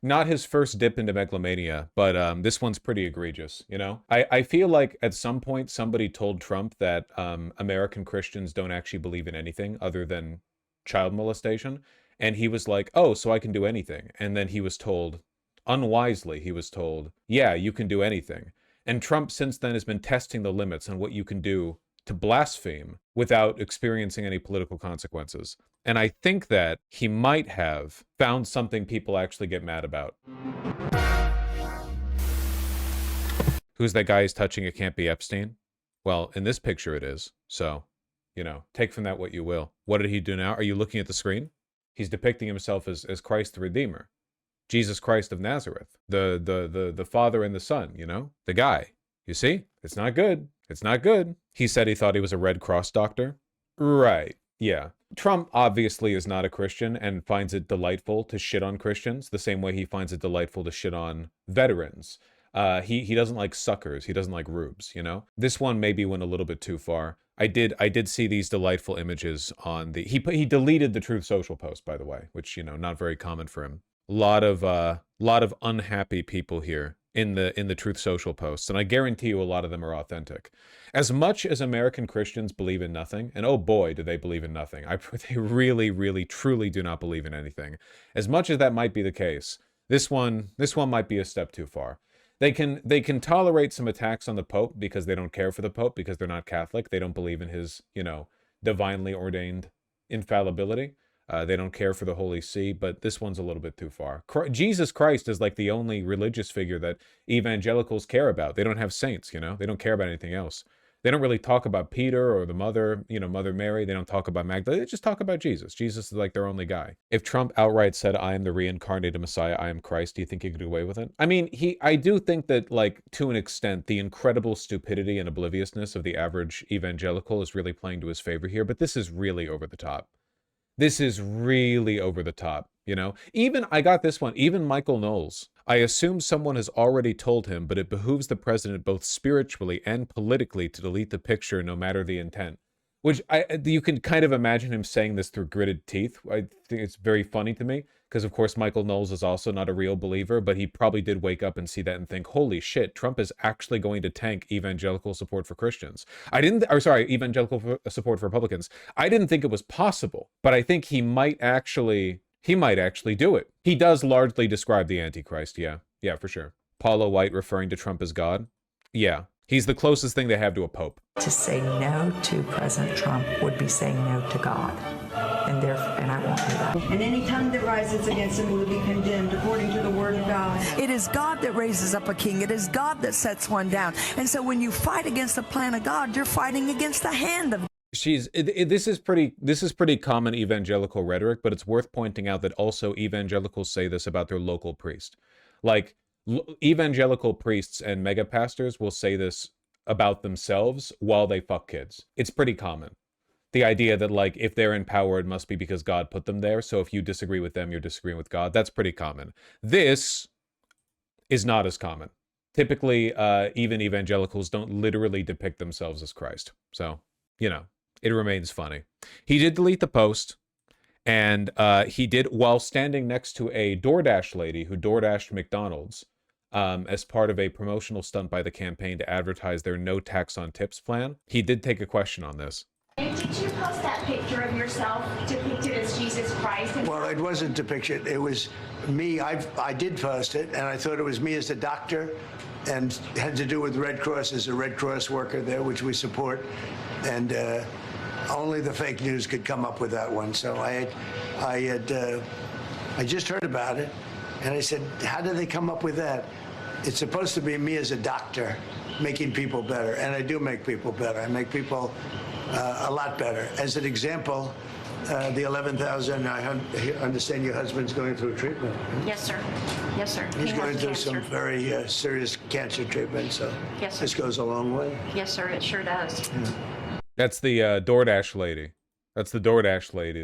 Not his first dip into megalomania, but this one's pretty egregious, you know? I feel like at some point somebody told Trump that American Christians don't actually believe in anything other than child molestation. And he was like, oh, so I can do anything. And then he was told, unwisely, he was told, yeah, you can do anything. And Trump since then has been testing the limits on what you can do to blaspheme without experiencing any political consequences. And I think that he might have found something people actually get mad about. Who's that guy he's touching? It can't be Epstein. Well, in this picture it is. So, you know, take from that what you will. What did he do now? Are you looking at the screen? He's depicting himself as Christ the Redeemer. Jesus Christ of Nazareth. The Father and the Son, you know? The guy. You see? It's not good. It's not good. He said he thought he was a Red Cross doctor. Right. Yeah. Trump obviously is not a Christian and finds it delightful to shit on Christians the same way he finds it delightful to shit on veterans. He doesn't like suckers. He doesn't like rubes, you know? This one maybe went a little bit too far. I did see these delightful images on the he deleted the Truth Social post, by the way, which, you know, not very common for him. Lot of unhappy people here in the Truth Social posts, and I guarantee you a lot of them are authentic. As much as American Christians believe in nothing, and oh boy, do they believe in nothing. They really, really, truly do not believe in anything. As much as that might be the case, this one might be a step too far. They can tolerate some attacks on the Pope because they don't care for the Pope, because they're not Catholic. They don't believe in his, you know, divinely ordained infallibility. They don't care for the Holy See, but this one's a little bit too far. Jesus Christ is like the only religious figure that evangelicals care about. They don't have saints, you know? They don't care about anything else. They don't really talk about Peter or the mother, you know, Mother Mary. They don't talk about Magdalene. They just talk about Jesus. Jesus is like their only guy. If Trump outright said, I am the reincarnated Messiah, I am Christ, do you think he could get away with it? I mean, I do think that, like, to an extent, the incredible stupidity and obliviousness of the average evangelical is really playing to his favor here, but this is really over the top. This is really over the top, you know? Even, I got this one, even Michael Knowles. I assume someone has already told him, but it behooves the president both spiritually and politically to delete the picture no matter the intent. Which, you can kind of imagine him saying this through gritted teeth. I think it's very funny to me, because of course Michael Knowles is also not a real believer, but he probably did wake up and see that and think, holy shit, Trump is actually going to tank evangelical support for Christians. Evangelical support for Republicans. I didn't think it was possible, but I think he might actually do it. He does largely describe the Antichrist, yeah. Yeah, for sure. Paula White referring to Trump as God? Yeah. He's the closest thing they have to a pope. To say no to President Trump would be saying no to God. And I won't do that. And any tongue that rises against him will be condemned according to the word of God. It is God that raises up a king. It is God that sets one down. And so when you fight against the plan of God, you're fighting against the hand of God. This is pretty common evangelical rhetoric, but it's worth pointing out that also evangelicals say this about their local priest. Like, evangelical priests and mega pastors will say this about themselves while they fuck kids. It's pretty common. The idea that, like, if they're in power, it must be because God put them there. So if you disagree with them, you're disagreeing with God. That's pretty common. This is not as common. Typically, even evangelicals don't literally depict themselves as Christ. So, you know, it remains funny. He did delete the post. And he did, while standing next to a DoorDash lady who DoorDashed McDonald's as part of a promotional stunt by the campaign to advertise their no tax on tips plan. He did take a question on this. Did you post that picture of yourself depicted as Jesus Christ? Well, it wasn't depicted. It was me. I did post it, and I thought it was me as a doctor, and had to do with Red Cross as a Red Cross worker there, which we support. And only the fake news could come up with that one. So I just heard about it, and I said, how did they come up with that? It's supposed to be me as a doctor making people better, and I do make people better. I make people a lot better. As an example, the 11,000, I understand your husband's going through treatment. Yes, sir. Yes, sir. He's going through some very serious cancer treatment, so yes, sir. This goes a long way. Yes, sir, it sure does. Yeah. That's the DoorDash lady. That's the DoorDash lady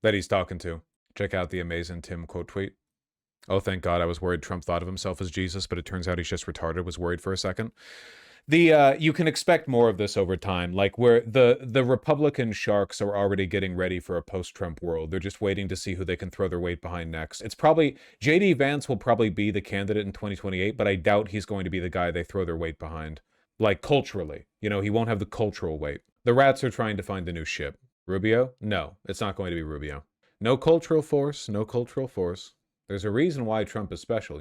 that he's talking to. Check out the amazing Tim quote tweet. Oh, thank God, I was worried Trump thought of himself as Jesus, but it turns out he's just retarded. Was worried for a second. You can expect more of this over time, like where the Republican sharks are already getting ready for a post-Trump world. They're just waiting to see who they can throw their weight behind next. It's probably JD Vance will probably be the candidate in 2028, but I doubt he's going to be the guy they throw their weight behind. Like culturally, he won't have the cultural weight. The rats are trying to find the new ship. Rubio? No, it's not going to be Rubio. No cultural force, no cultural force. There's a reason why Trump is special,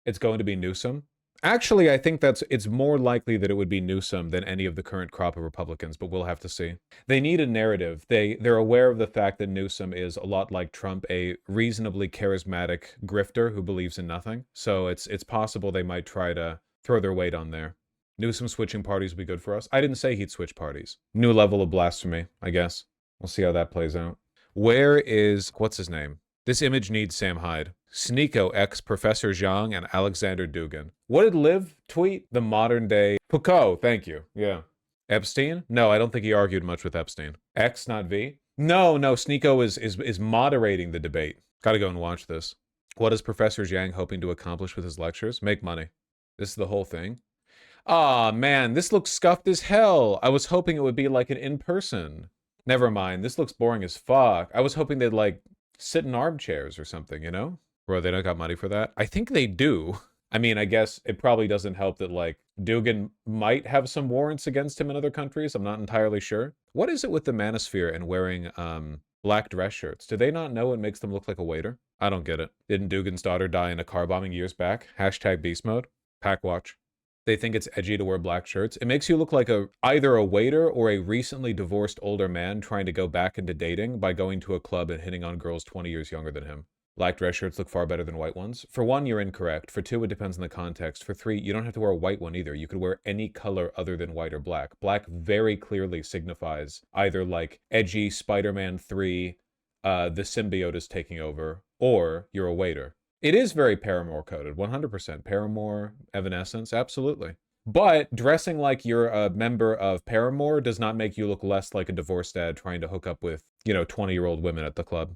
It's going to be Newsom. Actually, I think it's more likely that it would be Newsom than any of the current crop of Republicans, but we'll have to see. They need a narrative. They're aware of the fact that Newsom is a lot like Trump, a reasonably charismatic grifter who believes in nothing. So it's possible they might try to throw their weight on there. Newsom switching parties would be good for us. I didn't say he'd switch parties. New level of blasphemy, I guess. We'll see how that plays out. Where is, what's his name? This image needs Sam Hyde. Sneeko X Professor Zhang and Alexander Dugin. What did Liv tweet? The modern day Foucault, thank you. Yeah. Epstein? No, I don't think he argued much with Epstein. X, not V? No, Sneeko is moderating the debate. Gotta go and watch this. What is Professor Zhang hoping to accomplish with his lectures? Make money. This is the whole thing. Aw, man, this looks scuffed as hell. I was hoping it would be like an in-person. Never mind, this looks boring as fuck. I was hoping they'd like sit in armchairs or something, Bro, they don't got money for that? I think they do. I mean, I guess it probably doesn't help that, like, Dugin might have some warrants against him in other countries. I'm not entirely sure. What is it with the manosphere and wearing black dress shirts? Do they not know it makes them look like a waiter? I don't get it. Didn't Dugin's daughter die in a car bombing years back? Hashtag beast mode. Pack watch. They think it's edgy to wear black shirts. It makes you look like either a waiter or a recently divorced older man trying to go back into dating by going to a club and hitting on girls 20 years younger than him. Black dress shirts look far better than white ones. For one, you're incorrect. For two, it depends on the context. For three, you don't have to wear a white one either. You could wear any color other than white or black. Black very clearly signifies either like edgy Spider-Man 3, the symbiote is taking over, or you're a waiter. It is very Paramore coded, 100%. Paramore, Evanescence, absolutely. But dressing like you're a member of Paramore does not make you look less like a divorced dad trying to hook up with, 20-year-old women at the club.